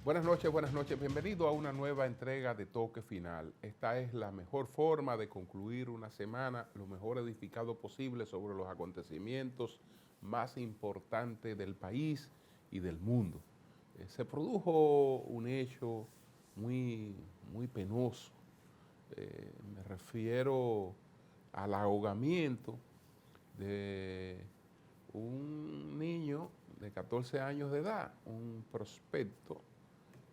buenas noches. Bienvenido a una nueva entrega de Toque Final. Esta es la mejor forma de concluir una semana lo mejor edificado posible sobre los acontecimientos más importantes del país y del mundo. Se produjo un hecho muy penoso. Me refiero al ahogamiento de un niño de 14 años de edad, un prospecto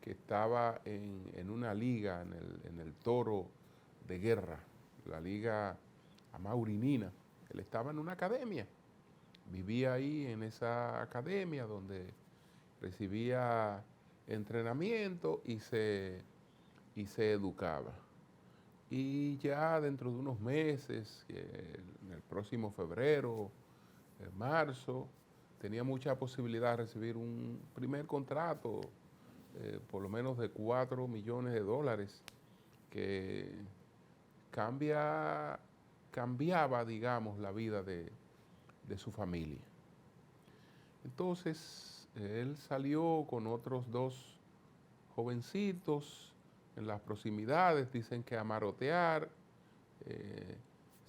que estaba en una liga, en el Toro de Guerra, la liga amaurinina. Él estaba en una academia, vivía ahí en esa academia donde recibía entrenamiento y se educaba. Y ya dentro de unos meses, en el próximo febrero, marzo, tenía mucha posibilidad de recibir un primer contrato, por lo menos de 4 millones de dólares, que cambiaba, digamos, la vida de su familia. Entonces, él salió con otros dos jovencitos en las proximidades, dicen que a marotear,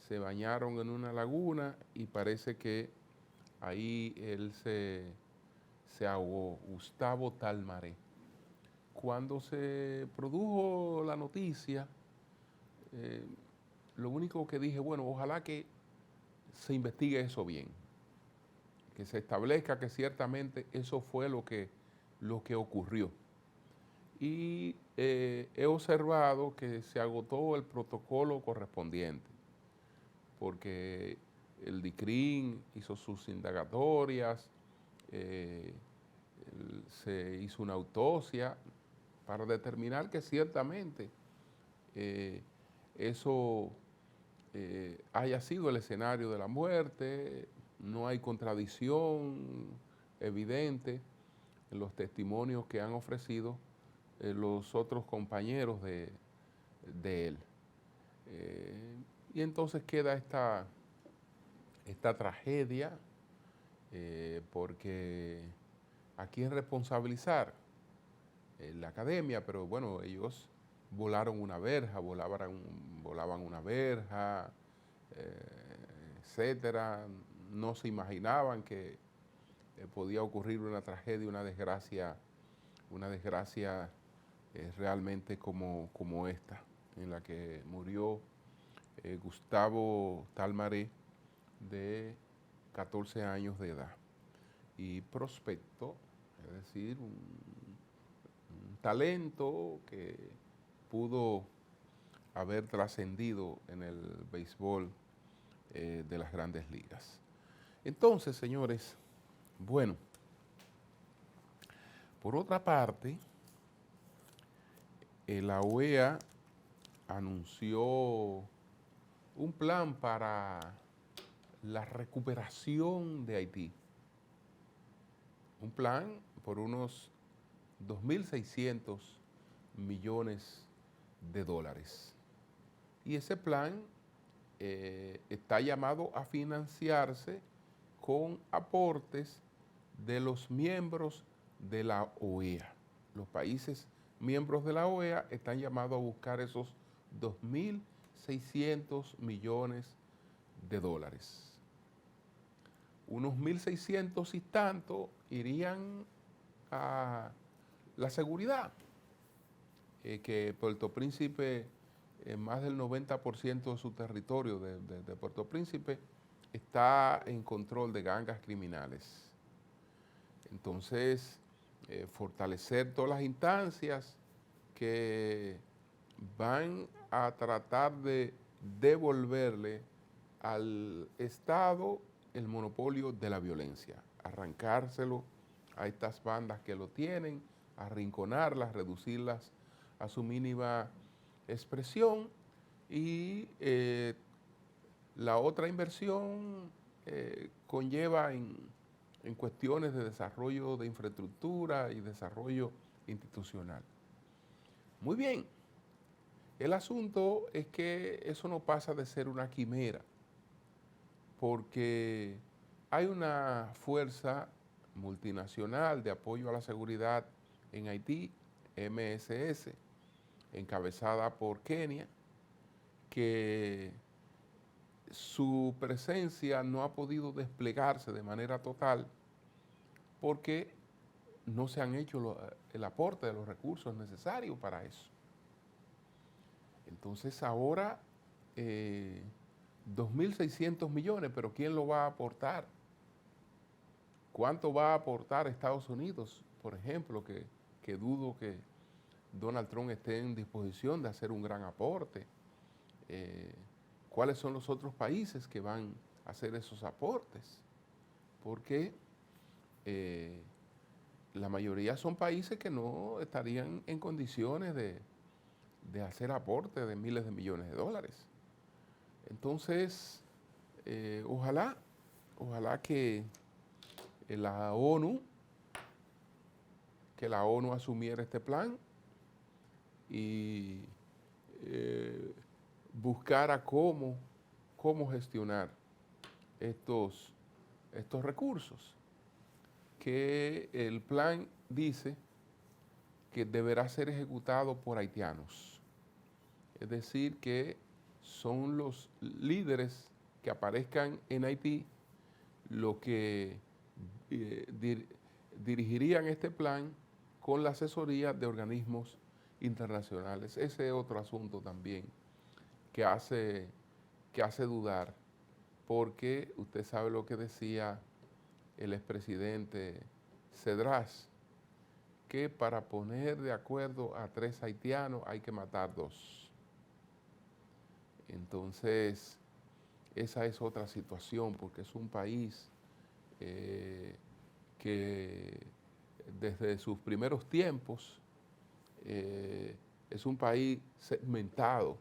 se bañaron en una laguna y parece que ahí él se ahogó, Gustavo Talmaré. Cuando se produjo la noticia, eh, lo único que dije, bueno, ojalá que se investigue eso bien, que se establezca que ciertamente eso fue lo que ocurrió. Y he observado que se agotó el protocolo correspondiente, porque el DICRIN hizo sus indagatorias, eh, se hizo una autopsia para determinar que ciertamente eh, eso haya sido el escenario de la muerte. No hay contradicción evidente en los testimonios que han ofrecido los otros compañeros de él. Y entonces queda esta tragedia, porque ¿a quién responsabilizar? La academia, pero bueno, ellos volaron una verja, volaban una verja, etcétera. No se imaginaban que podía ocurrir una tragedia, una desgracia realmente como esta, en la que murió Gustavo Talmaré, de 14 años de edad, y prospecto, es decir, un talento que pudo haber trascendido en el béisbol de las grandes ligas. Entonces, señores, bueno, por otra parte, la OEA anunció un plan para la recuperación de Haití, un plan por unos 2.600 millones de dólares. Y ese plan está llamado a financiarse con aportes de los miembros de la OEA. Los países miembros de la OEA están llamados a buscar esos 2.600 millones de dólares. Unos 1.600 y tanto irían a la seguridad, que Puerto Príncipe, más del 90% de su territorio de Puerto Príncipe está en control de gangas criminales. Entonces, fortalecer todas las instancias que van a tratar de devolverle al Estado el monopolio de la violencia, arrancárselo a estas bandas que lo tienen, arrinconarlas, reducirlas a su mínima expresión. Y la otra inversión conlleva en cuestiones de desarrollo de infraestructura y desarrollo institucional. Muy bien, el asunto es que eso no pasa de ser una quimera, porque hay una fuerza multinacional de apoyo a la seguridad en Haití MSS, encabezada por Kenia, que su presencia no ha podido desplegarse de manera total porque no se han hecho el aporte de los recursos necesarios para eso. Entonces ahora 2.600 millones, pero ¿quién lo va a aportar? ¿Cuánto va a aportar Estados Unidos, por ejemplo, que dudo que Donald Trump esté en disposición de hacer un gran aporte? ¿Cuáles son los otros países que van a hacer esos aportes? Porque la mayoría son países que no estarían en condiciones de hacer aportes de miles de millones de dólares. Entonces, ojalá que la ONU asumiera este plan y buscara cómo gestionar estos recursos, que el plan dice que deberá ser ejecutado por haitianos. Es decir, que son los líderes que aparezcan en Haití los que dirigirían este plan con la asesoría de organismos internacionales. Ese es otro asunto también que hace dudar, porque usted sabe lo que decía el expresidente Cedras, que para poner de acuerdo a 3 haitianos hay que matar 2. Entonces, esa es otra situación, porque es un país que desde sus primeros tiempos es un país segmentado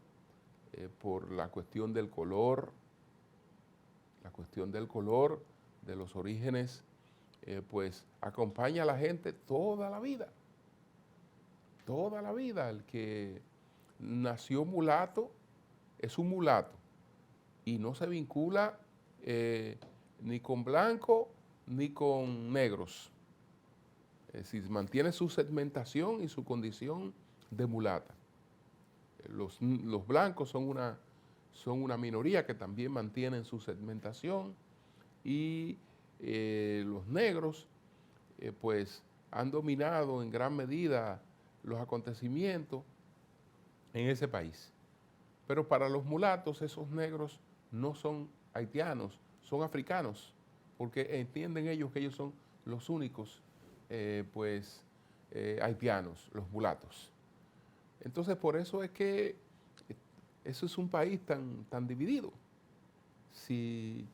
por la cuestión del color, de los orígenes, pues acompaña a la gente toda la vida. Toda la vida. El que nació mulato es un mulato y no se vincula ni con blanco ni con negros. Es decir, mantiene su segmentación y su condición de mulata. Los blancos son una minoría que también mantienen su segmentación y los negros pues han dominado en gran medida los acontecimientos en ese país. Pero para los mulatos, esos negros no son haitianos, son africanos, porque entienden ellos que ellos son los únicos haitianos, los mulatos. Entonces, por eso es que eso es un país tan dividido. Si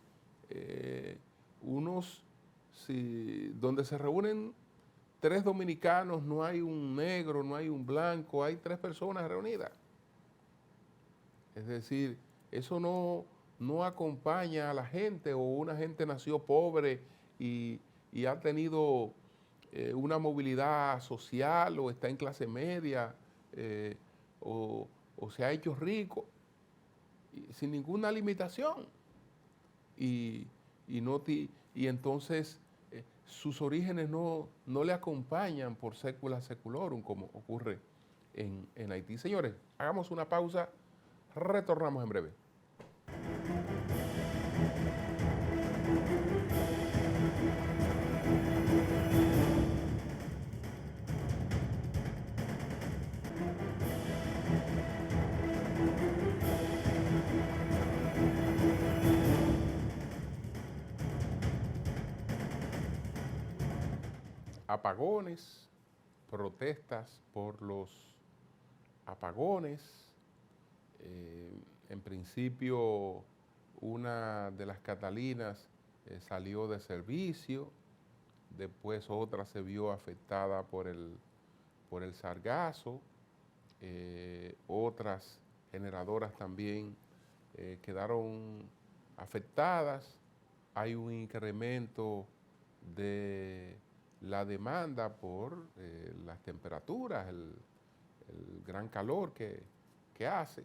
donde se reúnen 3 dominicanos, no hay un negro, no hay un blanco, hay 3 personas reunidas. Es decir, eso no acompaña a la gente, o una gente nació pobre y ha tenido una movilidad social, o está en clase media, o se ha hecho rico, sin ninguna limitación. Y entonces sus orígenes no le acompañan por sécula seculorum, como ocurre en Haití. Señores, hagamos una pausa, retornamos en breve. Apagones, protestas por los apagones. En principio, una de las Catalinas salió de servicio, después otra se vio afectada por el sargazo, otras generadoras también quedaron afectadas. Hay un incremento de la demanda por las temperaturas, el gran calor que hace,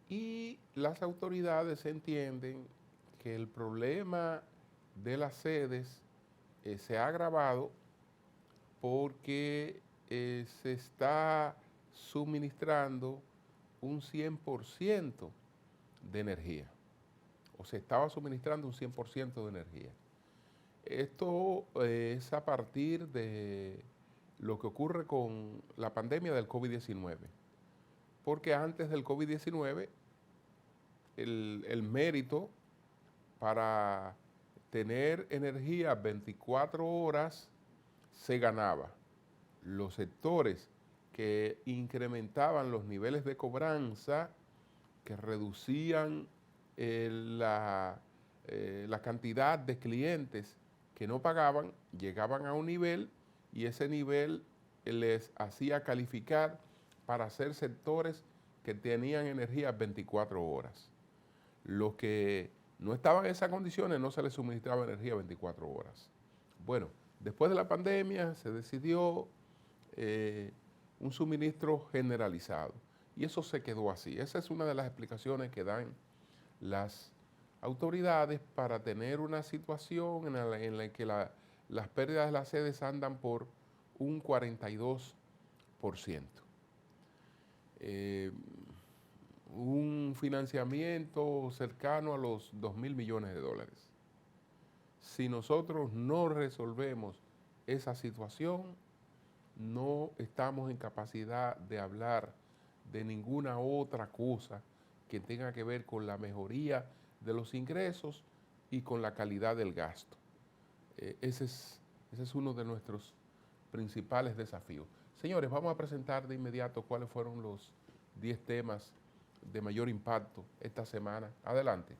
y las autoridades entienden que el problema de las sedes se ha agravado porque se está suministrando un 100% de energía, o se estaba suministrando un 100% de energía. Esto es a partir de lo que ocurre con la pandemia del COVID-19, porque antes del COVID-19 el mérito para tener energía 24 horas se ganaba. Los sectores que incrementaban los niveles de cobranza, que reducían la cantidad de clientes que no pagaban, llegaban a un nivel y ese nivel les hacía calificar para ser sectores que tenían energía 24 horas. Los que no estaban en esas condiciones no se les suministraba energía 24 horas. Bueno, después de la pandemia se decidió un suministro generalizado y eso se quedó así. Esa es una de las explicaciones que dan las autoridades para tener una situación en la que las pérdidas de las sedes andan por un 42%. Un financiamiento cercano a los 2.000 millones de dólares. Si nosotros no resolvemos esa situación, no estamos en capacidad de hablar de ninguna otra cosa que tenga que ver con la mejoría de los ingresos y con la calidad del gasto. Ese es uno de nuestros principales desafíos. Señores, vamos a presentar de inmediato cuáles fueron los 10 temas de mayor impacto esta semana. Adelante.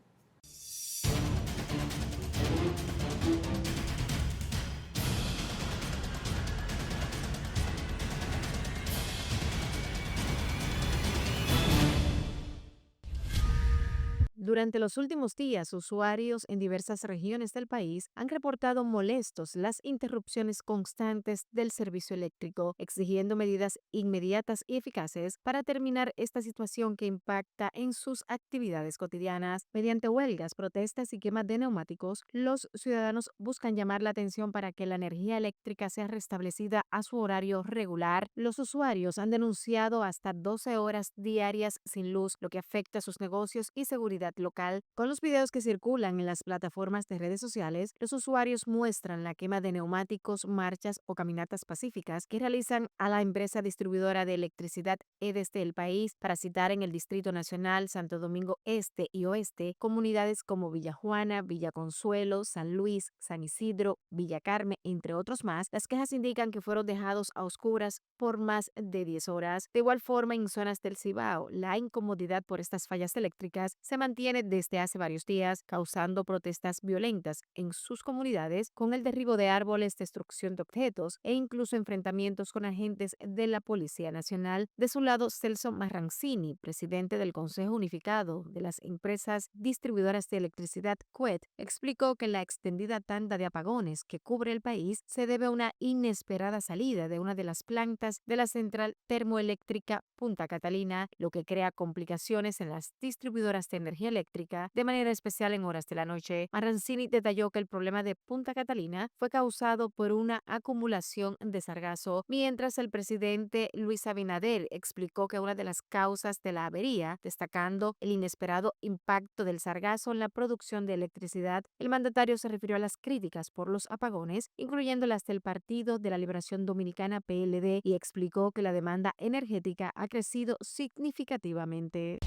Durante los últimos días, usuarios en diversas regiones del país han reportado molestos las interrupciones constantes del servicio eléctrico, exigiendo medidas inmediatas y eficaces para terminar esta situación que impacta en sus actividades cotidianas. Mediante huelgas, protestas y quemas de neumáticos, los ciudadanos buscan llamar la atención para que la energía eléctrica sea restablecida a su horario regular. Los usuarios han denunciado hasta 12 horas diarias sin luz, lo que afecta a sus negocios y seguridad local. Con los videos que circulan en las plataformas de redes sociales, los usuarios muestran la quema de neumáticos, marchas o caminatas pacíficas que realizan a la empresa distribuidora de electricidad EDES del país. Para citar, en el Distrito Nacional, Santo Domingo Este y Oeste, comunidades como Villa Juana, Villa Consuelo, San Luis, San Isidro, Villa Carmen, entre otros más, las quejas indican que fueron dejados a oscuras por más de 10 horas. De igual forma, en zonas del Cibao, la incomodidad por estas fallas eléctricas se mantiene desde hace varios días, causando protestas violentas en sus comunidades con el derribo de árboles, destrucción de objetos e incluso enfrentamientos con agentes de la Policía Nacional. De su lado, Celso Marrancini, presidente del Consejo Unificado de las Empresas Distribuidoras de Electricidad, CUET, explicó que la extendida tanda de apagones que cubre el país se debe a una inesperada salida de una de las plantas de la central termoeléctrica Punta Catalina, lo que crea complicaciones en las distribuidoras de energía eléctrica, de manera especial en horas de la noche. Marrancini detalló que el problema de Punta Catalina fue causado por una acumulación de sargazo, mientras el presidente Luis Abinader explicó que una de las causas de la avería, destacando el inesperado impacto del sargazo en la producción de electricidad, el mandatario se refirió a las críticas por los apagones, incluyendo las del Partido de la Liberación Dominicana PLD, y explicó que la demanda energética ha crecido significativamente.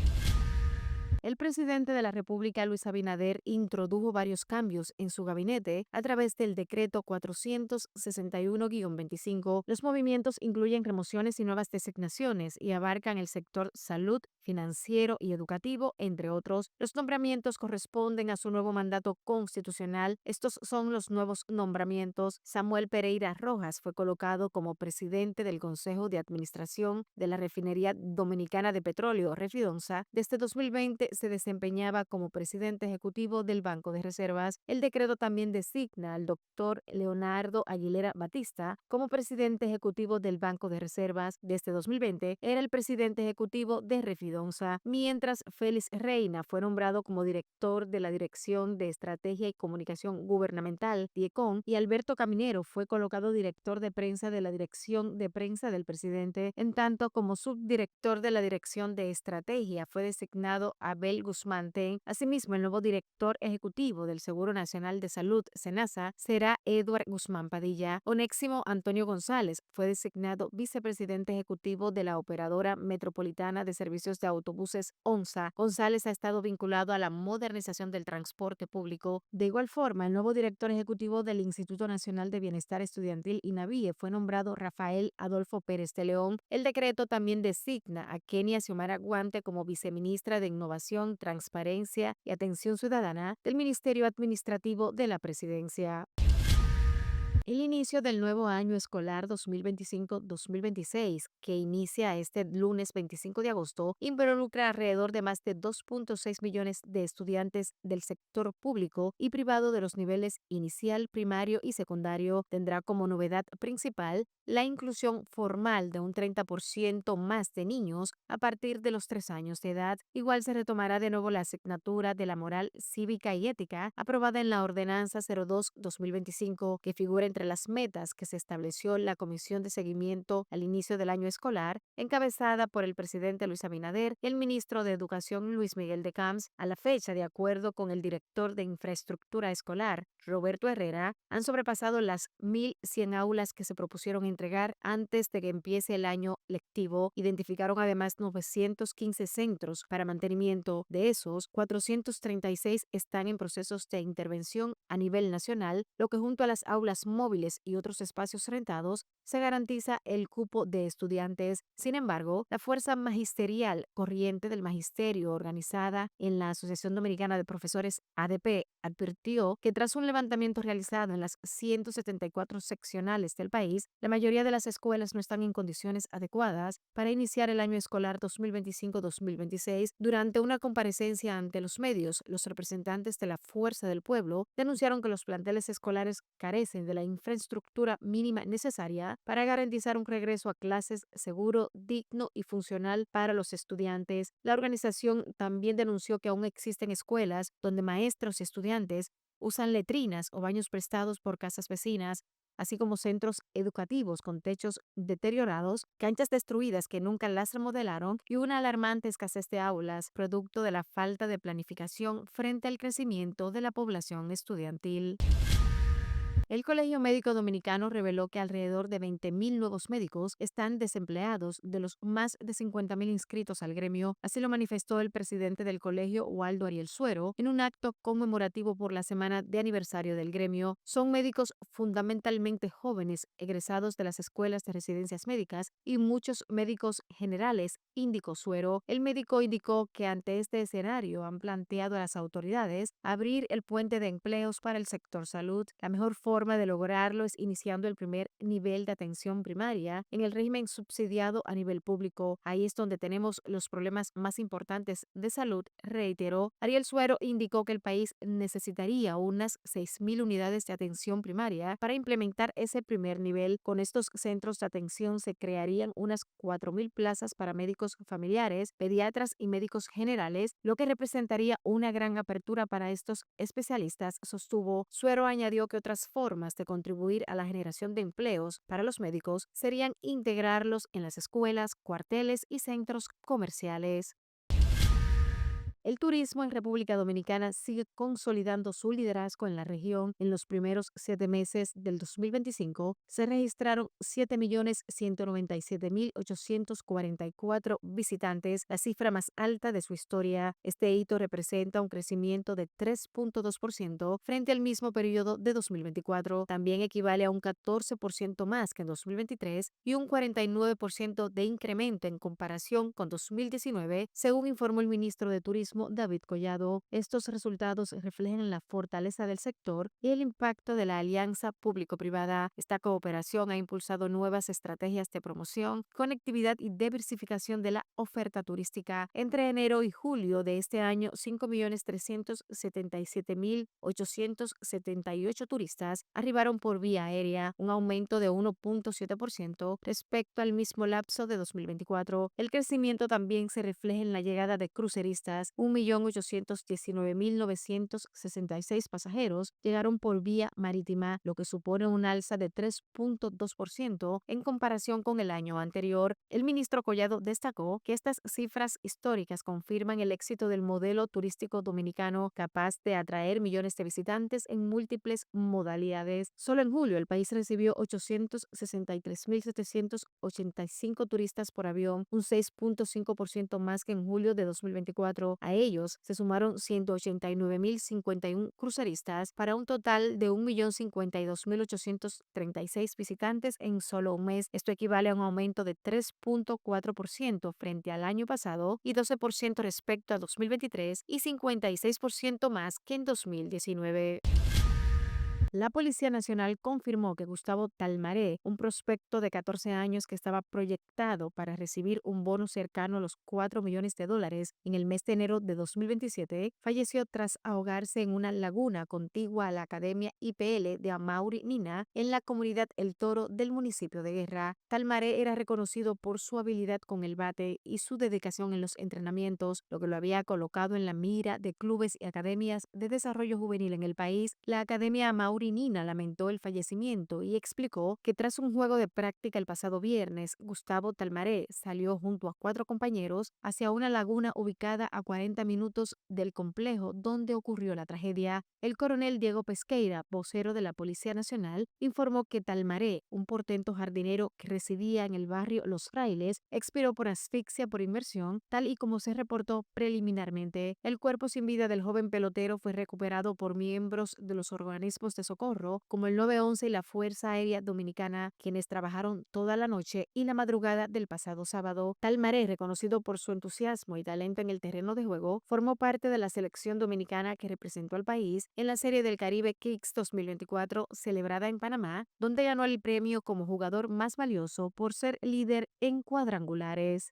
El presidente de la República, Luis Abinader, introdujo varios cambios en su gabinete a través del decreto 461-25. Los movimientos incluyen remociones y nuevas designaciones y abarcan el sector salud, financiero y educativo, entre otros. Los nombramientos corresponden a su nuevo mandato constitucional. Estos son los nuevos nombramientos. Samuel Pereira Rojas fue colocado como presidente del Consejo de Administración de la Refinería Dominicana de Petróleo, Refidonza. Desde 2020 se desempeñaba como presidente ejecutivo del Banco de Reservas. El decreto también designa al doctor Leonardo Aguilera Batista como presidente ejecutivo del Banco de Reservas. Desde 2020 era el presidente ejecutivo de Refidonza, mientras Félix Reina fue nombrado como director de la Dirección de Estrategia y Comunicación Gubernamental, DIECON, y Alberto Caminero fue colocado director de prensa de la Dirección de Prensa del presidente, en tanto como subdirector de la Dirección de Estrategia fue designado Abel Guzmán Ten. Asimismo, el nuevo director ejecutivo del Seguro Nacional de Salud, SENASA, será Edward Guzmán Padilla. Onésimo Antonio González fue designado vicepresidente ejecutivo de la Operadora Metropolitana de Servicios de Autobuses, ONSA. González ha estado vinculado a la modernización del transporte público. De igual forma, el nuevo director ejecutivo del Instituto Nacional de Bienestar Estudiantil, INAVIE, fue nombrado Rafael Adolfo Pérez de León. El decreto también designa a Kenia Xiomara Guante como viceministra de Innovación, Transparencia y Atención Ciudadana del Ministerio Administrativo de la Presidencia. El inicio del nuevo año escolar 2025-2026, que inicia este lunes 25 de agosto, involucra alrededor de más de 2.6 millones de estudiantes del sector público y privado de los niveles inicial, primario y secundario. Tendrá como novedad principal la inclusión formal de un 30% más de niños a partir de los 3 años de edad. Igual se retomará de nuevo la asignatura de la moral cívica y ética aprobada en la Ordenanza 02-2025, que figura entre las metas que se estableció la Comisión de Seguimiento al inicio del año escolar, encabezada por el presidente Luis Abinader y el ministro de Educación Luis Miguel de Camps. A la fecha, de acuerdo con el director de Infraestructura Escolar, Roberto Herrera, han sobrepasado las 1.100 aulas que se propusieron entregar antes de que empiece el año lectivo. Identificaron además 915 centros para mantenimiento. De esos, 436 están en procesos de intervención a nivel nacional, lo que junto a las aulas móviles y otros espacios rentados se garantiza el cupo de estudiantes. Sin embargo, la fuerza magisterial Corriente del Magisterio, organizada en la Asociación Dominicana de Profesores ADP, advirtió que tras un levantamiento realizado en las 174 seccionales del país, la mayoría de las escuelas no están en condiciones adecuadas para iniciar el año escolar 2025-2026. Durante una comparecencia ante los medios, los representantes de la Fuerza del Pueblo denunciaron que los planteles escolares carecen de la infraestructura mínima necesaria para garantizar un regreso a clases seguro, digno y funcional para los estudiantes. La organización también denunció que aún existen escuelas donde maestros y estudiantes usan letrinas o baños prestados por casas vecinas, así como centros educativos con techos deteriorados, canchas destruidas que nunca las remodelaron y una alarmante escasez de aulas, producto de la falta de planificación frente al crecimiento de la población estudiantil. El Colegio Médico Dominicano reveló que alrededor de 20.000 nuevos médicos están desempleados de los más de 50.000 inscritos al gremio. Así lo manifestó el presidente del colegio, Waldo Ariel Suero, en un acto conmemorativo por la semana de aniversario del gremio. Son médicos fundamentalmente jóvenes, egresados de las escuelas de residencias médicas y muchos médicos generales, indicó Suero. El médico indicó que ante este escenario han planteado a las autoridades abrir el puente de empleos para el sector salud. La mejor forma de lograrlo es iniciando el primer nivel de atención primaria en el régimen subsidiado a nivel público. Ahí es donde tenemos los problemas más importantes de salud, reiteró. Ariel Suero indicó que el país necesitaría unas 6.000 unidades de atención primaria para implementar ese primer nivel. Con estos centros de atención se crearían unas 4.000 plazas para médicos familiares, pediatras y médicos generales, lo que representaría una gran apertura para estos especialistas, sostuvo. Suero añadió que otras formas de contribuir a la generación de empleos para los médicos serían integrarlos en las escuelas, cuarteles y centros comerciales. El turismo en República Dominicana sigue consolidando su liderazgo en la región. En los primeros 7 meses del 2025 se registraron 7.197.844 visitantes, la cifra más alta de su historia. Este hito representa un crecimiento de 3.2% frente al mismo periodo de 2024. También equivale a un 14% más que en 2023 y un 49% de incremento en comparación con 2019, según informó el ministro de Turismo Turismo David Collado. Estos resultados reflejan la fortaleza del sector y el impacto de la alianza público-privada. Esta cooperación ha impulsado nuevas estrategias de promoción, conectividad y diversificación de la oferta turística. Entre enero y julio de este año, 5.377.878 turistas arribaron por vía aérea, un aumento de 1.7% respecto al mismo lapso de 2024. El crecimiento también se refleja en la llegada de cruceristas. 1.819.966 pasajeros llegaron por vía marítima, lo que supone un alza de 3.2% en comparación con el año anterior. El ministro Collado destacó que estas cifras históricas confirman el éxito del modelo turístico dominicano, capaz de atraer millones de visitantes en múltiples modalidades. Solo en julio el país recibió 863.785 turistas por avión, un 6.5% más que en julio de 2024. A ellos se sumaron 189.051 cruceristas para un total de 1.052.836 visitantes en solo un mes. Esto equivale a un aumento de 3.4% frente al año pasado y 12% respecto a 2023 y 56% más que en 2019. La Policía Nacional confirmó que Gustavo Talmaré, un prospecto de 14 años que estaba proyectado para recibir un bono cercano a los $4 millones en el mes de enero de 2027, falleció tras ahogarse en una laguna contigua a la Academia IPL de Amaury Nina en la comunidad El Toro del municipio de Guerra. Talmaré era reconocido por su habilidad con el bate y su dedicación en los entrenamientos, lo que lo había colocado en la mira de clubes y academias de desarrollo juvenil en el país. La Academia Amaury Nina lamentó el fallecimiento y explicó que tras un juego de práctica el pasado viernes, Gustavo Talmaré salió junto a 4 compañeros hacia una laguna ubicada a 40 minutos del complejo donde ocurrió la tragedia. El coronel Diego Pesqueira, vocero de la Policía Nacional, informó que Talmaré, un portento jardinero que residía en el barrio Los Frailes, expiró por asfixia por inmersión, tal y como se reportó preliminarmente. El cuerpo sin vida del joven pelotero fue recuperado por miembros de los organismos de socorro como el 911 y la Fuerza Aérea Dominicana, quienes trabajaron toda la noche y la madrugada del pasado sábado. Talmaré, reconocido por su entusiasmo y talento en el terreno de juego, formó parte de la selección dominicana que representó al país en la Serie del Caribe Kicks 2024 celebrada en Panamá, donde ganó el premio como jugador más valioso por ser líder en cuadrangulares.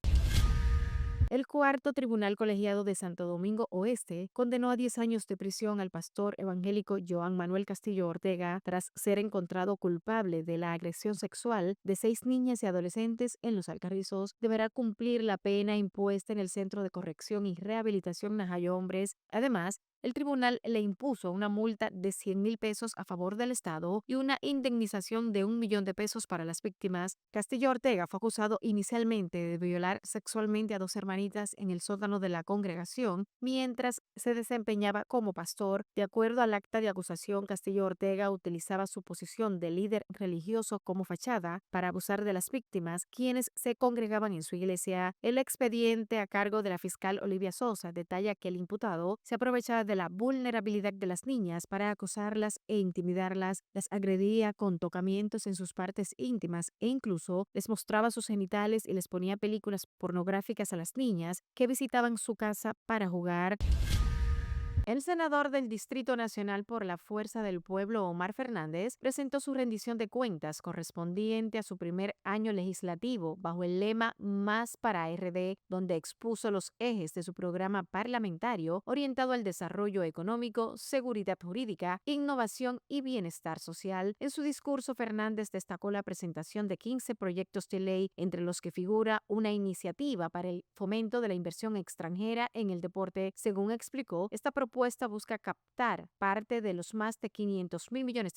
El cuarto tribunal colegiado de Santo Domingo Oeste condenó a 10 años de prisión al pastor evangélico Joan Manuel Castillo Ortega tras ser encontrado culpable de la agresión sexual de 6 niñas y adolescentes en Los Alcarrizos. Deberá cumplir la pena impuesta en el Centro de Corrección y Rehabilitación Najayo Hombres. Además, el tribunal le impuso una multa de 100.000 pesos a favor del Estado y una indemnización de 1 millón de pesos para las víctimas. Castillo Ortega fue acusado inicialmente de violar sexualmente a 2 hermanitas en el sótano de la congregación mientras se desempeñaba como pastor. De acuerdo al acta de acusación, Castillo Ortega utilizaba su posición de líder religioso como fachada para abusar de las víctimas, quienes se congregaban en su iglesia. El expediente a cargo de la fiscal Olivia Sosa detalla que el imputado se aprovechaba de la vulnerabilidad de las niñas para acosarlas e intimidarlas, las agredía con tocamientos en sus partes íntimas e incluso les mostraba sus genitales y les ponía películas pornográficas a las niñas que visitaban su casa para jugar. El senador del Distrito Nacional por la Fuerza del Pueblo, Omar Fernández, presentó su rendición de cuentas correspondiente a su primer año legislativo bajo el lema Más para RD, donde expuso los ejes de su programa parlamentario orientado al desarrollo económico, seguridad jurídica, innovación y bienestar social. En su discurso, Fernández destacó la presentación de 15 proyectos de ley, entre los que figura una iniciativa para el fomento de la inversión extranjera en el deporte. Según explicó, esta propuesta busca captar parte de los más de $500.000 millones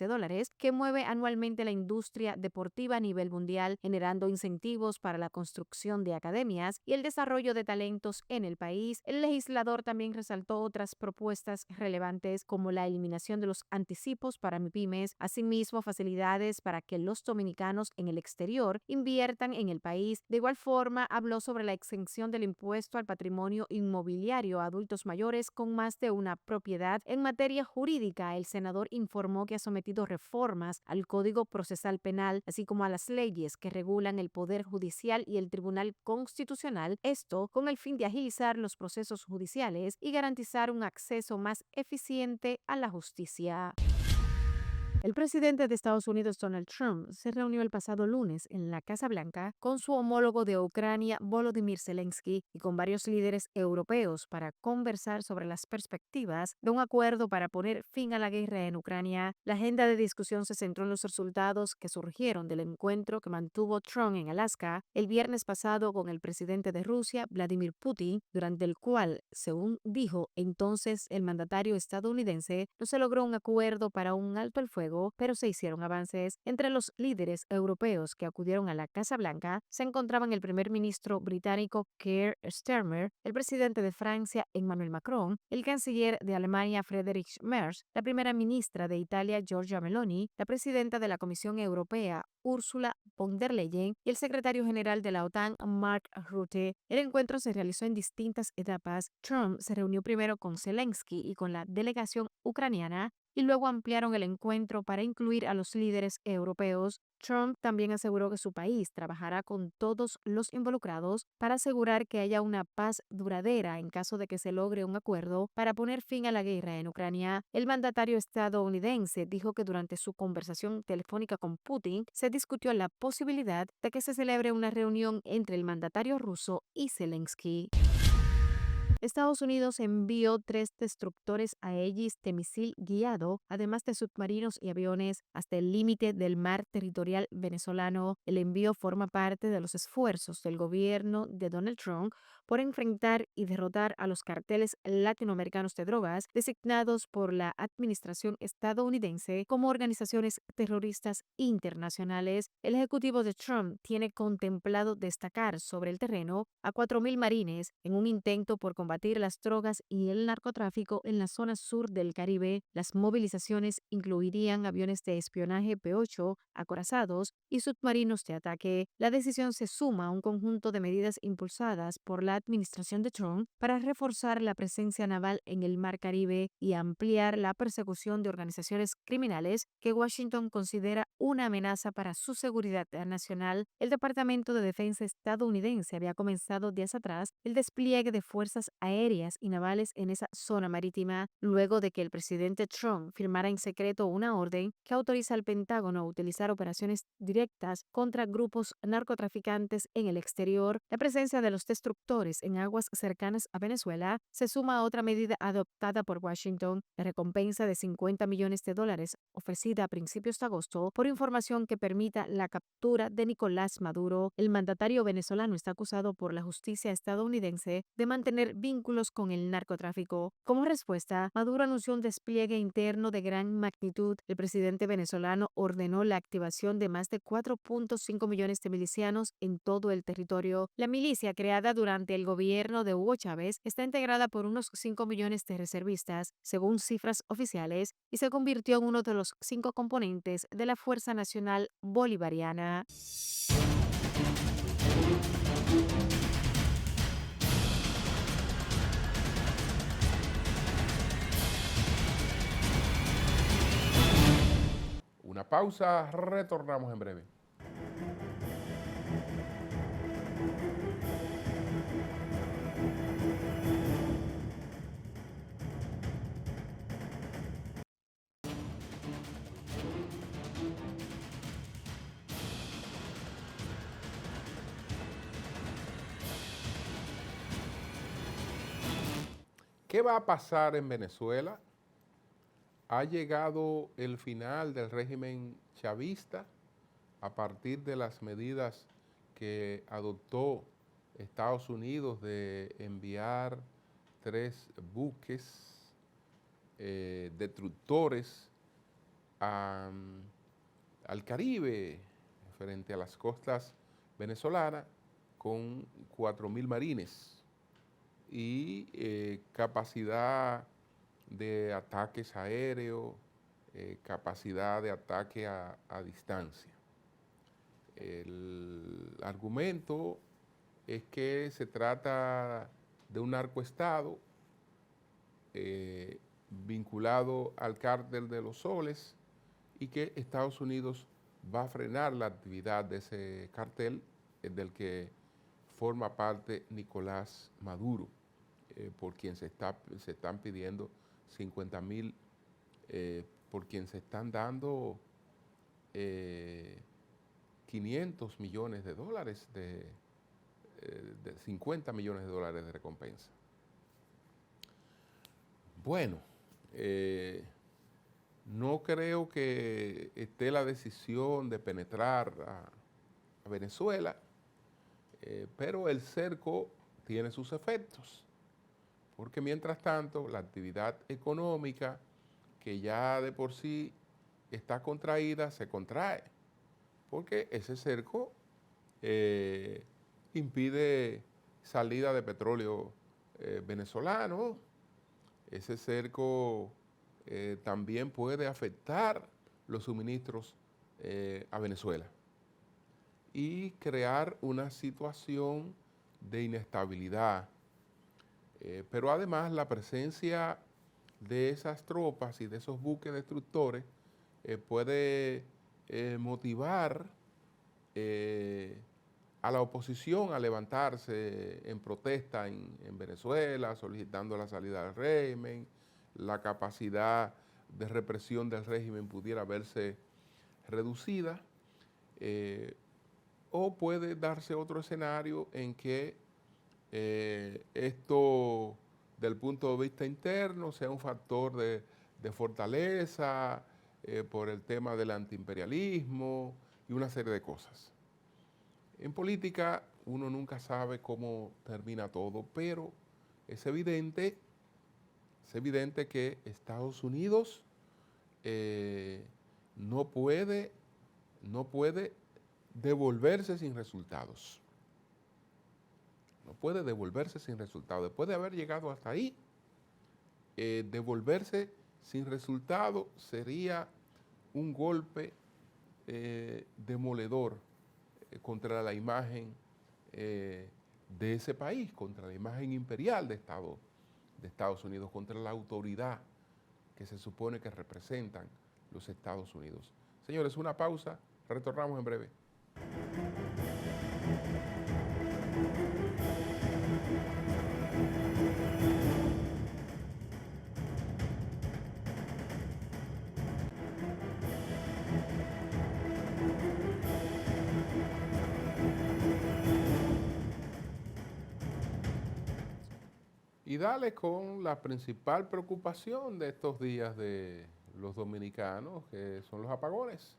que mueve anualmente la industria deportiva a nivel mundial, generando incentivos para la construcción de academias y el desarrollo de talentos en el país. El legislador también resaltó otras propuestas relevantes como la eliminación de los anticipos para MIPYMES, asimismo facilidades para que los dominicanos en el exterior inviertan en el país. De igual forma, habló sobre la exención del impuesto al patrimonio inmobiliario a adultos mayores con más de una una propiedad. En materia jurídica, el senador informó que ha sometido reformas al Código Procesal Penal, así como a las leyes que regulan el Poder Judicial y el Tribunal Constitucional, esto con el fin de agilizar los procesos judiciales y garantizar un acceso más eficiente a la justicia. El presidente de Estados Unidos, Donald Trump, se reunió el pasado lunes en la Casa Blanca con su homólogo de Ucrania, Volodymyr Zelensky, y con varios líderes europeos para conversar sobre las perspectivas de un acuerdo para poner fin a la guerra en Ucrania. La agenda de discusión se centró en los resultados que surgieron del encuentro que mantuvo Trump en Alaska el viernes pasado con el presidente de Rusia, Vladimir Putin, durante el cual, según dijo entonces el mandatario estadounidense, no se logró un acuerdo para un alto el fuego, pero se hicieron avances. Entre los líderes europeos que acudieron a la Casa Blanca se encontraban el primer ministro británico Keir Starmer, el presidente de Francia Emmanuel Macron, el canciller de Alemania Friedrich Merz, la primera ministra de Italia Giorgia Meloni, la presidenta de la Comisión Europea Ursula von der Leyen y el secretario general de la OTAN Mark Rutte. El encuentro se realizó en distintas etapas. Trump se reunió primero con Zelensky y con la delegación ucraniana, y luego ampliaron el encuentro para incluir a los líderes europeos. Trump también aseguró que su país trabajará con todos los involucrados para asegurar que haya una paz duradera en caso de que se logre un acuerdo para poner fin a la guerra en Ucrania. El mandatario estadounidense dijo que durante su conversación telefónica con Putin se discutió la posibilidad de que se celebre una reunión entre el mandatario ruso y Zelensky. Estados Unidos envió 3 destructores Aegis de misil guiado, además de submarinos y aviones, hasta el límite del mar territorial venezolano. El envío forma parte de los esfuerzos del gobierno de Donald Trump por enfrentar y derrotar a los carteles latinoamericanos de drogas designados por la administración estadounidense como organizaciones terroristas internacionales. El ejecutivo de Trump tiene contemplado destacar sobre el terreno a 4.000 marines en un intento por combatir las drogas y el narcotráfico en la zona sur del Caribe. Las movilizaciones incluirían aviones de espionaje P-8, acorazados y submarinos de ataque. La decisión se suma a un conjunto de medidas impulsadas por la administración de Trump para reforzar la presencia naval en el Mar Caribe y ampliar la persecución de organizaciones criminales que Washington considera una amenaza para su seguridad nacional. El Departamento de Defensa estadounidense había comenzado días atrás el despliegue de fuerzas aéreas y navales en esa zona marítima, luego de que el presidente Trump firmara en secreto una orden que autoriza al Pentágono a utilizar operaciones directas contra grupos narcotraficantes en el exterior. La presencia de los destructores en aguas cercanas a Venezuela se suma a otra medida adoptada por Washington, la recompensa de $50 millones ofrecida a principios de agosto por información que permita la captura de Nicolás Maduro. El mandatario venezolano está acusado por la justicia estadounidense de mantener vínculos con el narcotráfico. Como respuesta, Maduro anunció un despliegue interno de gran magnitud. El presidente venezolano ordenó la activación de más de 4.5 millones de milicianos en todo el territorio. La milicia, creada durante el gobierno de Hugo Chávez, está integrada por unos 5 millones de reservistas, según cifras oficiales, y se convirtió en uno de los 5 componentes de la Fuerza Nacional Bolivariana. Una pausa, retornamos en breve. ¿Qué va a pasar en Venezuela? Ha llegado el final del régimen chavista a partir de las medidas que adoptó Estados Unidos de enviar 3 buques destructores al Caribe, frente a las costas venezolanas, con 4.000 marines y capacidad de ataques aéreos, capacidad de ataque a distancia. El argumento es que se trata de un narcoestado vinculado al cártel de los soles y que Estados Unidos va a frenar la actividad de ese cartel del que forma parte Nicolás Maduro, por quien se están pidiendo 50.000, por quien se están dando 500 millones de dólares, de 50 millones de dólares de recompensa. Bueno, no creo que esté la decisión de penetrar a Venezuela, pero el cerco tiene sus efectos, porque mientras tanto la actividad económica, que ya de por sí está contraída, se contrae, porque ese cerco impide salida de petróleo venezolano. Ese cerco también puede afectar los suministros a Venezuela y crear una situación de inestabilidad. Pero además la presencia de esas tropas y de esos buques destructores puede motivar a la oposición a levantarse en protesta en Venezuela, solicitando la salida del régimen. La capacidad de represión del régimen pudiera verse reducida, o puede darse otro escenario en que esto, del punto de vista interno, sea un factor de fortaleza por el tema del antiimperialismo y una serie de cosas. En política uno nunca sabe cómo termina todo, pero es evidente que Estados Unidos no puede devolverse sin resultados. No puede devolverse sin resultados. Después de haber llegado hasta ahí, devolverse sin resultado sería un golpe demoledor contra la imagen de ese país, contra la imagen imperial de Estados Unidos, contra la autoridad que se supone que representan los Estados Unidos. Señores, una pausa, retornamos en breve. Y dale con la principal preocupación de estos días de los dominicanos, que son los apagones.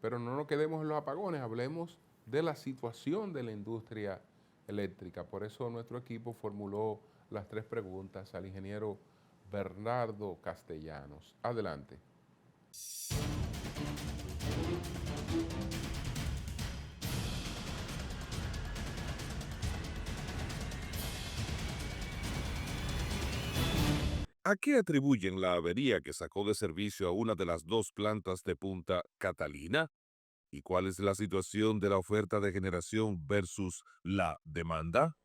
Pero no nos quedemos en los apagones, hablemos de la situación de la industria eléctrica. Por eso nuestro equipo formuló las 3 preguntas al ingeniero Bernardo Castellanos. Adelante. ¿A qué atribuyen la avería que sacó de servicio a una de las 2 plantas de Punta Catalina? ¿Y cuál es la situación de la oferta de generación versus la demanda?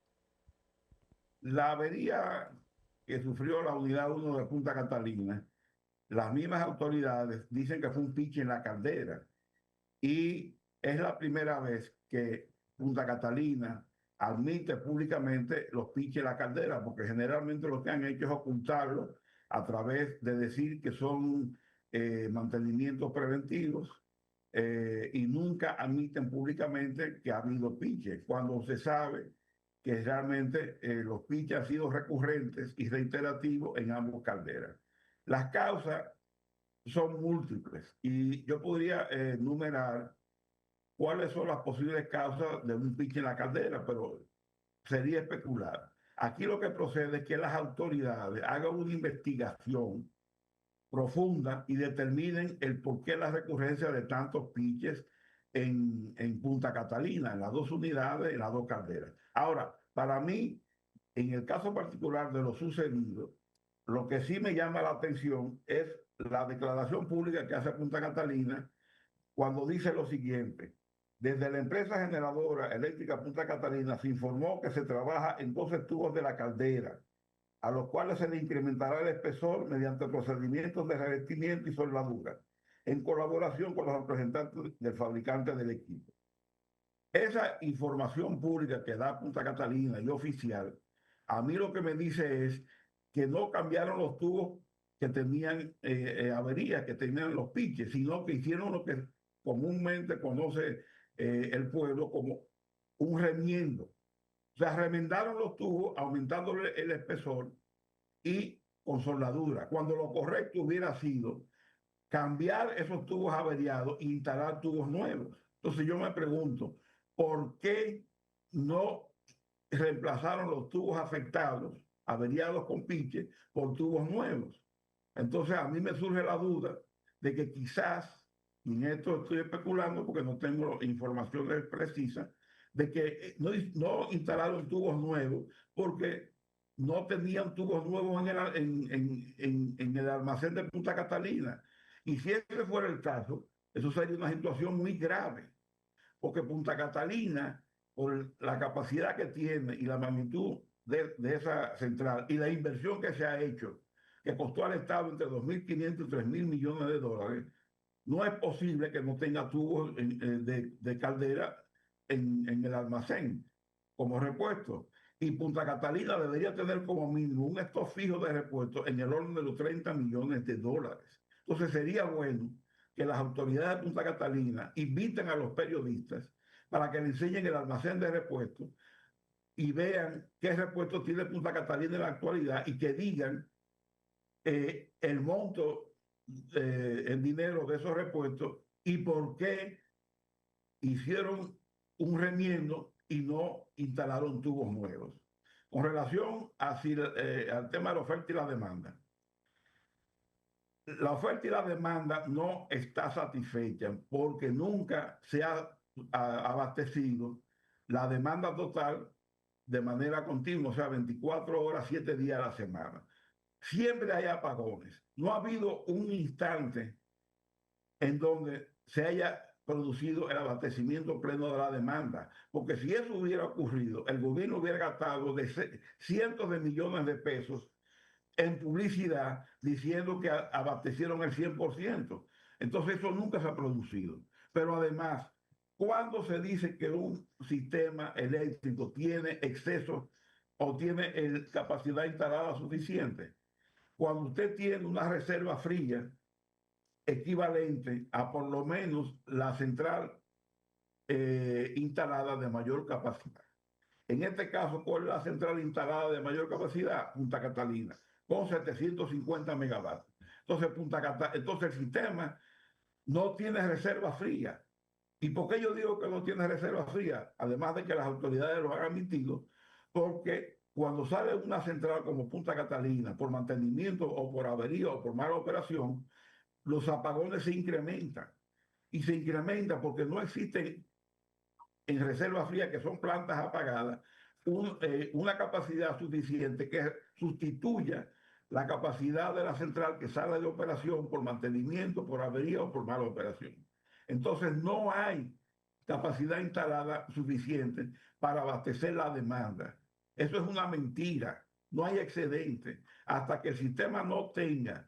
La avería que sufrió la unidad 1 de Punta Catalina, las mismas autoridades dicen que fue un piche en la caldera y es la primera vez que Punta Catalina admite públicamente los piches en la caldera, porque generalmente lo que han hecho es ocultarlo a través de decir que son mantenimientos preventivos, y nunca admiten públicamente que ha habido piches, cuando se sabe que realmente los piches han sido recurrentes y reiterativos en ambos calderas. Las causas son múltiples y yo podría enumerar cuáles son las posibles causas de un piche en la caldera, pero sería especular. Aquí lo que procede es que las autoridades hagan una investigación profunda y determinen el por qué la recurrencia de tantos piches en Punta Catalina, en las 2 unidades, en las 2 calderas. Ahora, para mí, en el caso particular de lo sucedido, lo que sí me llama la atención es la declaración pública que hace Punta Catalina cuando dice lo siguiente: desde la empresa generadora eléctrica Punta Catalina se informó que se trabaja en 12 tubos de la caldera a los cuales se le incrementará el espesor mediante procedimientos de revestimiento y soldadura, en colaboración con los representantes del fabricante del equipo. Esa información pública que da Punta Catalina y oficial, a mí lo que me dice es que no cambiaron los tubos que tenían averías, que tenían los piches, sino que hicieron lo que comúnmente conoce el pueblo como un remiendo. O sea, remendaron los tubos, aumentándole el espesor y con soldadura, cuando lo correcto hubiera sido cambiar esos tubos averiados e instalar tubos nuevos. Entonces yo me pregunto, ¿por qué no reemplazaron los tubos afectados, averiados con piche, por tubos nuevos? Entonces a mí me surge la duda de que quizás, y en esto estoy especulando porque no tengo informaciones precisas, de que no instalaron tubos nuevos porque no tenían tubos nuevos en el almacén de Punta Catalina. Y si ese fuera el caso, eso sería una situación muy grave, porque Punta Catalina, por la capacidad que tiene y la magnitud de esa central y la inversión que se ha hecho, que costó al Estado entre 2.500 y 3.000 millones de dólares, no es posible que no tenga tubos de caldera en el almacén como repuesto. Y Punta Catalina debería tener como mínimo un stock fijo de repuestos en el orden de los 30 millones de dólares. Entonces sería bueno que las autoridades de Punta Catalina inviten a los periodistas para que le enseñen el almacén de repuestos y vean qué repuestos tiene Punta Catalina en la actualidad y que digan el monto en dinero de esos repuestos y por qué hicieron un remiendo y no instalaron tubos nuevos. Con relación al tema de la oferta y la demanda, la oferta y la demanda no está satisfecha porque nunca se ha abastecido la demanda total de manera continua, o sea, 24 horas, 7 días a la semana. Siempre hay apagones. No ha habido un instante en donde se haya producido el abastecimiento pleno de la demanda, porque si eso hubiera ocurrido, el gobierno hubiera gastado cientos de millones de pesos en publicidad diciendo que abastecieron el 100%. Entonces eso nunca se ha producido. Pero además, cuando se dice que un sistema eléctrico tiene exceso o tiene capacidad instalada suficiente, cuando usted tiene una reserva fría equivalente a por lo menos la central instalada de mayor capacidad. En este caso, ¿cuál es la central instalada de mayor capacidad? Punta Catalina, con 750 megavatios. Entonces el sistema no tiene reserva fría. ¿Y por qué yo digo que no tiene reserva fría? Además de que las autoridades lo han admitido, porque cuando sale una central como Punta Catalina por mantenimiento o por avería o por mala operación, los apagones se incrementan. Y se incrementa porque no existen en reserva fría, que son plantas apagadas, una capacidad suficiente que sustituya la capacidad de la central que sale de operación por mantenimiento, por avería o por mala operación. Entonces no hay capacidad instalada suficiente para abastecer la demanda. Eso es una mentira. No hay excedente. Hasta que el sistema no tenga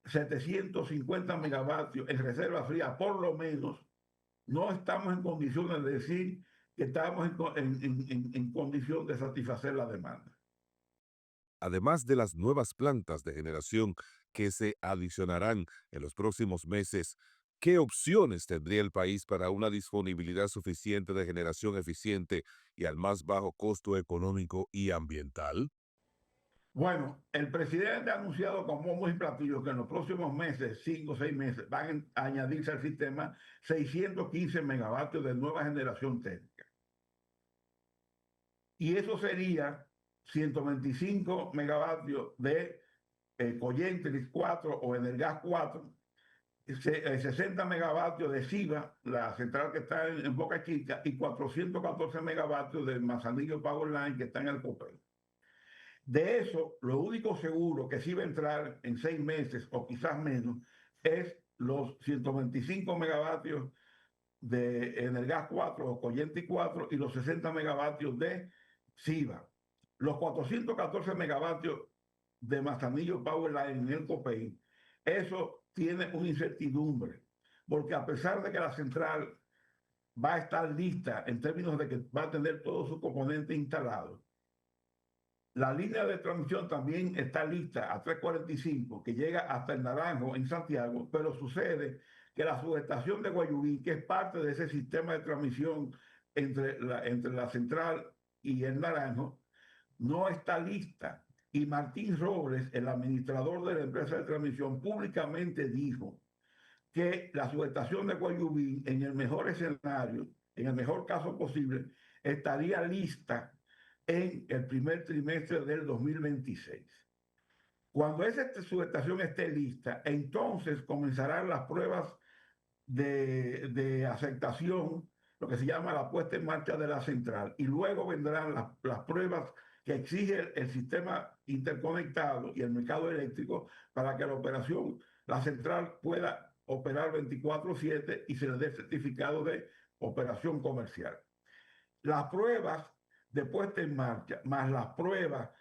750 megavatios en reserva fría, por lo menos, no estamos en condiciones de decir que estamos en condición de satisfacer la demanda. Además de las nuevas plantas de generación que se adicionarán en los próximos meses, ¿qué opciones tendría el país para una disponibilidad suficiente de generación eficiente y al más bajo costo económico y ambiental? Bueno, el presidente ha anunciado con bombos y platillos que en los próximos meses, 5 o 6 meses, van a añadirse al sistema 615 megavatios de nueva generación térmica. Y eso sería 125 megavatios de Cogentrix 4 o Energas 4, 60 megavatios de SIVA, la central que está en Boca Chica, y 414 megavatios de Manzanillo Powerline que está en el Copel. De eso, lo único seguro que sí va a entrar en 6 meses o quizás menos es los 125 megavatios de Energas 4 o Cogentrix 4 y los 60 megavatios de SIVA. los 414 megavatios de Manzanillo Power Line en el Copey, eso tiene una incertidumbre, porque a pesar de que la central va a estar lista en términos de que va a tener todos sus componentes instalados, la línea de transmisión también está lista a 345, que llega hasta el Naranjo en Santiago, pero sucede que la subestación de Guayubín, que es parte de ese sistema de transmisión entre la central y el Naranjo, no está lista. Y Martín Robles, el administrador de la empresa de transmisión, públicamente dijo que la subestación de Guayubín, en el mejor escenario, en el mejor caso posible, estaría lista en el primer trimestre del 2026. Cuando esa subestación esté lista, entonces comenzarán las pruebas de aceptación, lo que se llama la puesta en marcha de la central, y luego vendrán las pruebas que exige el sistema interconectado y el mercado eléctrico para que la central pueda operar 24/7 y se le dé certificado de operación comercial. Las pruebas de puesta en marcha, más las pruebas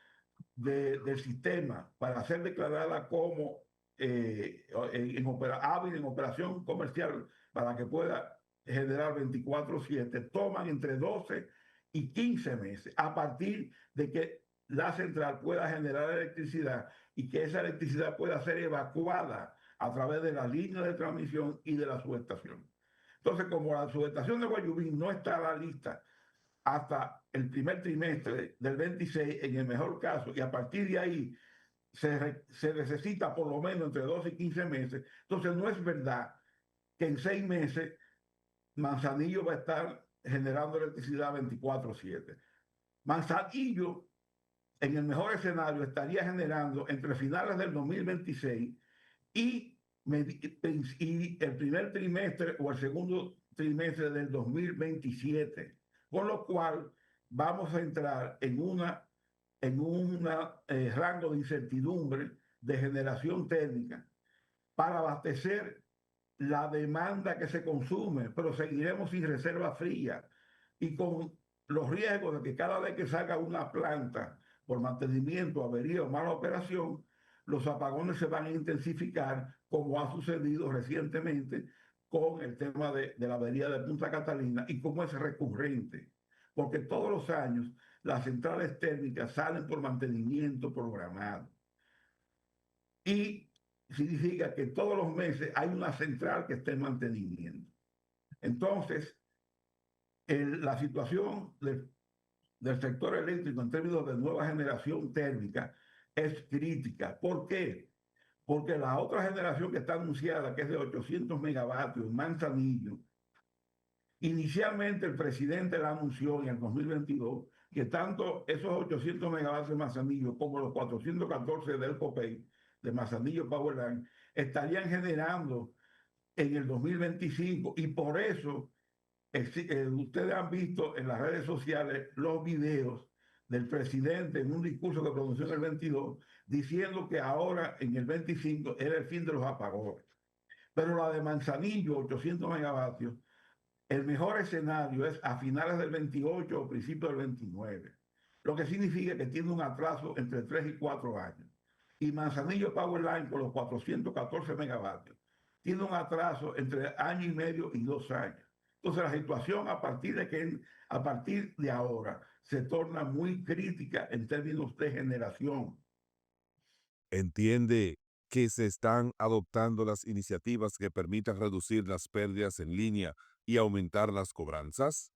del sistema para ser declarada como hábil en operación comercial para que pueda generar 24/7, toman entre 12 y 15 meses a partir de que la central pueda generar electricidad y que esa electricidad pueda ser evacuada a través de la línea de transmisión y de la subestación. Entonces, como la subestación de Guayubín no está a la lista hasta el primer trimestre del 26, en el mejor caso, y a partir de ahí se necesita por lo menos entre 12 y 15 meses, entonces no es verdad que en 6 meses Manzanillo va a estar generando electricidad 24/7. Manzanillo, en el mejor escenario, estaría generando entre finales del 2026 y el primer trimestre o el segundo trimestre del 2027, con lo cual vamos a entrar en un rango de incertidumbre de generación térmica para abastecer la demanda que se consume, pero seguiremos sin reserva fría y con los riesgos de que cada vez que salga una planta por mantenimiento, avería o mala operación, los apagones se van a intensificar, como ha sucedido recientemente con el tema de la avería de Punta Catalina y como es recurrente, porque todos los años las centrales térmicas salen por mantenimiento programado. Y significa que todos los meses hay una central que está en mantenimiento. Entonces, la situación del sector eléctrico en términos de nueva generación térmica es crítica. ¿Por qué? Porque la otra generación que está anunciada, que es de 800 megavatios, Manzanillo, inicialmente el presidente la anunció en el 2022 que tanto esos 800 megavatios de Manzanillo como los 414 del Copey, de Manzanillo Power Line, estarían generando en el 2025 y por eso ustedes han visto en las redes sociales los videos del presidente en un discurso que pronunció en el 22 diciendo que ahora en el 25 era el fin de los apagones. Pero la de Manzanillo, 800 megavatios, el mejor escenario es a finales del 28 o principios del 29, lo que significa que tiene un atraso entre 3 y 4 años. Y Manzanillo Power Line con los 414 megavatios tiene un atraso entre año y medio y 2 años. Entonces la situación a partir de ahora se torna muy crítica en términos de generación. Entiende que se están adoptando las iniciativas que permitan reducir las pérdidas en línea y aumentar las cobranzas.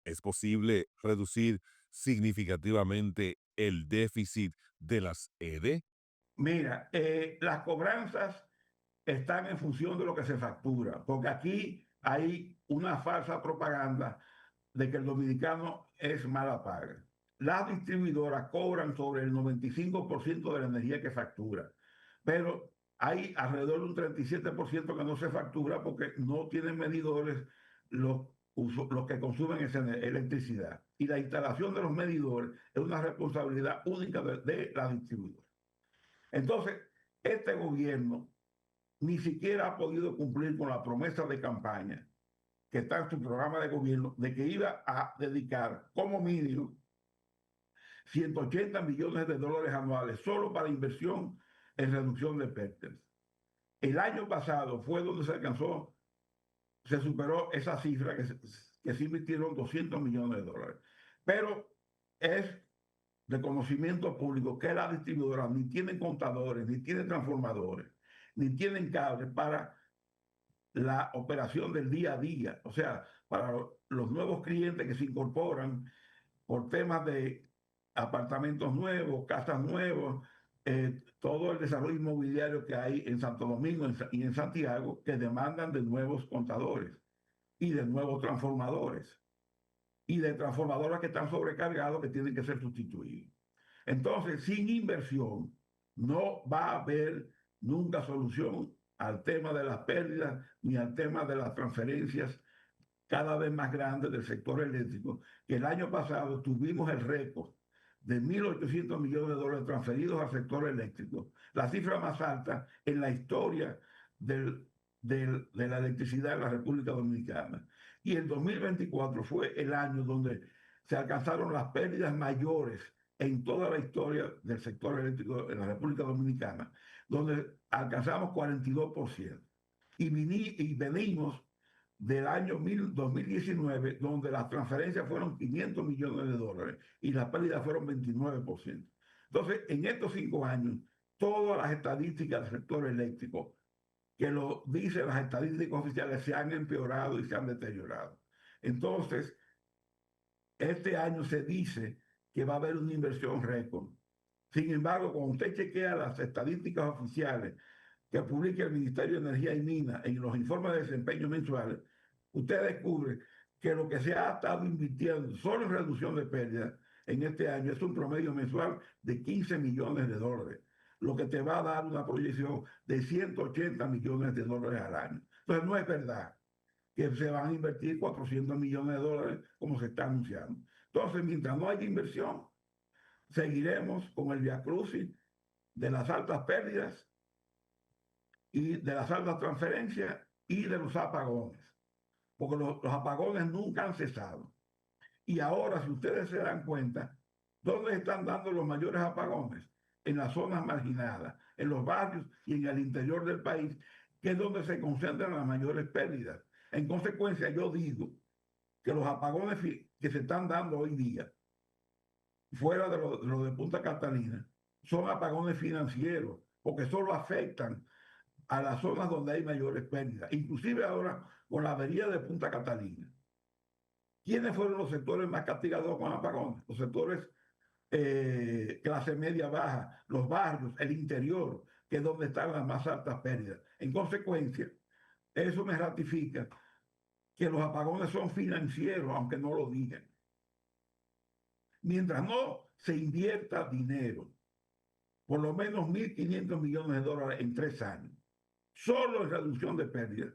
¿Es posible reducir significativamente el déficit de las EDE? Mira, las cobranzas están en función de lo que se factura, porque aquí hay una falsa propaganda de que el dominicano es mala paga. Las distribuidoras cobran sobre el 95% de la energía que factura, pero hay alrededor de un 37% que no se factura porque no tienen medidores los que consumen esa electricidad. Y la instalación de los medidores es una responsabilidad única de la distribuidora. Entonces, este gobierno ni siquiera ha podido cumplir con la promesa de campaña que está en su programa de gobierno de que iba a dedicar como mínimo 180 millones de dólares anuales solo para inversión en reducción de pérdidas. El año pasado fue donde se alcanzó, se superó esa cifra que se invirtieron 200 millones de dólares. Pero es de conocimiento público que las distribuidoras ni tienen contadores, ni tienen transformadores, ni tienen cables para la operación del día a día. O sea, para los nuevos clientes que se incorporan por temas de apartamentos nuevos, casas nuevas, todo el desarrollo inmobiliario que hay en Santo Domingo y en Santiago, que demandan de nuevos contadores y de nuevos transformadores y de transformadoras que están sobrecargados que tienen que ser sustituidos. Entonces, sin inversión no va a haber nunca solución al tema de las pérdidas ni al tema de las transferencias cada vez más grandes del sector eléctrico, que el año pasado tuvimos el récord de 1.800 millones de dólares transferidos al sector eléctrico, la cifra más alta en la historia de la electricidad en la República Dominicana. Y el 2024 fue el año donde se alcanzaron las pérdidas mayores en toda la historia del sector eléctrico en la República Dominicana, donde alcanzamos 42%. Y venimos del año 2019, donde las transferencias fueron 500 millones de dólares y las pérdidas fueron 29%. Entonces, en estos 5 años, todas las estadísticas del sector eléctrico, que lo dicen las estadísticas oficiales, se han empeorado y se han deteriorado. Entonces, este año se dice que va a haber una inversión récord. Sin embargo, cuando usted chequea las estadísticas oficiales que publica el Ministerio de Energía y Minas en los informes de desempeño mensuales, usted descubre que lo que se ha estado invirtiendo solo en reducción de pérdidas en este año es un promedio mensual de 15 millones de dólares, lo que te va a dar una proyección de 180 millones de dólares al año. Entonces no es verdad que se van a invertir 400 millones de dólares como se está anunciando. Entonces, mientras no haya inversión, seguiremos con el viacrucis de las altas pérdidas y de las altas transferencias y de los apagones, porque los apagones nunca han cesado. Y ahora, si ustedes se dan cuenta, ¿dónde están dando los mayores apagones? En las zonas marginadas, en los barrios y en el interior del país, que es donde se concentran las mayores pérdidas. En consecuencia, yo digo que los apagones que se están dando hoy día, fuera de lo de Punta Catalina, son apagones financieros, porque solo afectan a las zonas donde hay mayores pérdidas, inclusive ahora con la avería de Punta Catalina. ¿Quiénes fueron los sectores más castigados con apagones? Los sectores clase media baja, los barrios, el interior, que es donde están las más altas pérdidas. En consecuencia, eso me ratifica que los apagones son financieros, aunque no lo digan. Mientras no se invierta dinero, por lo menos 1.500 millones de dólares en 3 años, solo en reducción de pérdidas,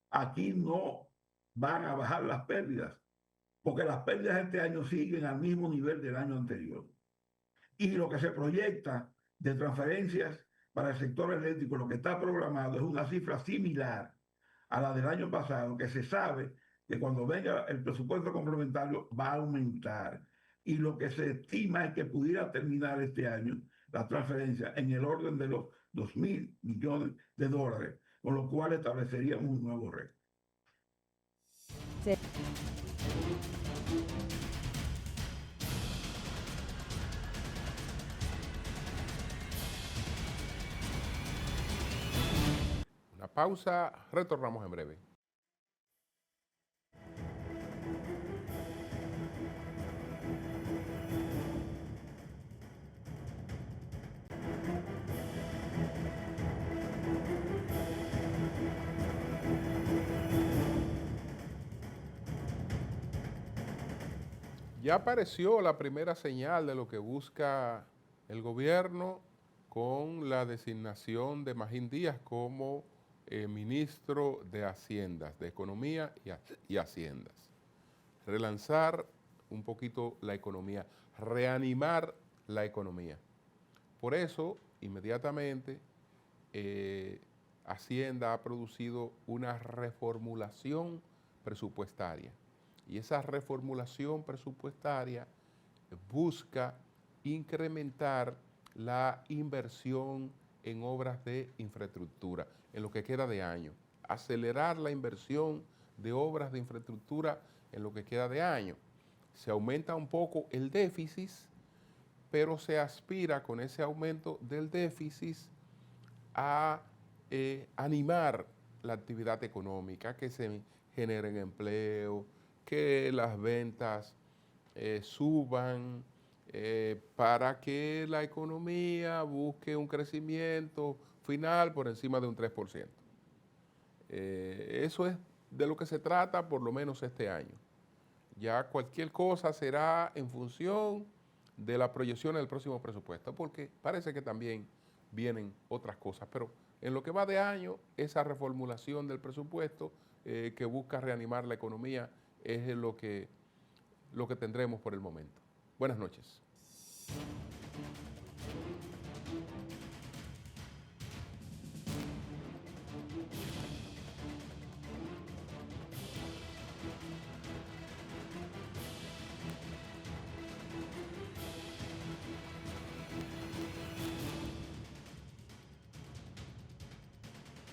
aquí no van a bajar las pérdidas, porque las pérdidas este año siguen al mismo nivel del año anterior. Y lo que se proyecta de transferencias para el sector eléctrico, lo que está programado es una cifra similar a la del año pasado, que se sabe que cuando venga el presupuesto complementario va a aumentar. Y lo que se estima es que pudiera terminar este año la transferencia en el orden de los 2.000 millones de dólares, con lo cual estableceríamos un nuevo récord. Sí. Una pausa, retornamos en breve. Ya apareció la primera señal de lo que busca el gobierno con la designación de Magín Díaz como ministro de Haciendas, de Economía y Haciendas. Relanzar un poquito la economía, reanimar la economía. Por eso, inmediatamente, Hacienda ha producido una reformulación presupuestaria. Y esa reformulación presupuestaria busca incrementar la inversión en obras de infraestructura en lo que queda de año, acelerar la inversión de obras de infraestructura en lo que queda de año. Se aumenta un poco el déficit, pero se aspira con ese aumento del déficit a animar la actividad económica, que se generen empleo, que las ventas suban, para que la economía busque un crecimiento final por encima de un 3%. Eso es de lo que se trata por lo menos este año. Ya cualquier cosa será en función de la proyección del próximo presupuesto, porque parece que también vienen otras cosas, pero en lo que va de año, esa reformulación del presupuesto que busca reanimar la economía es lo que tendremos por el momento. Buenas noches.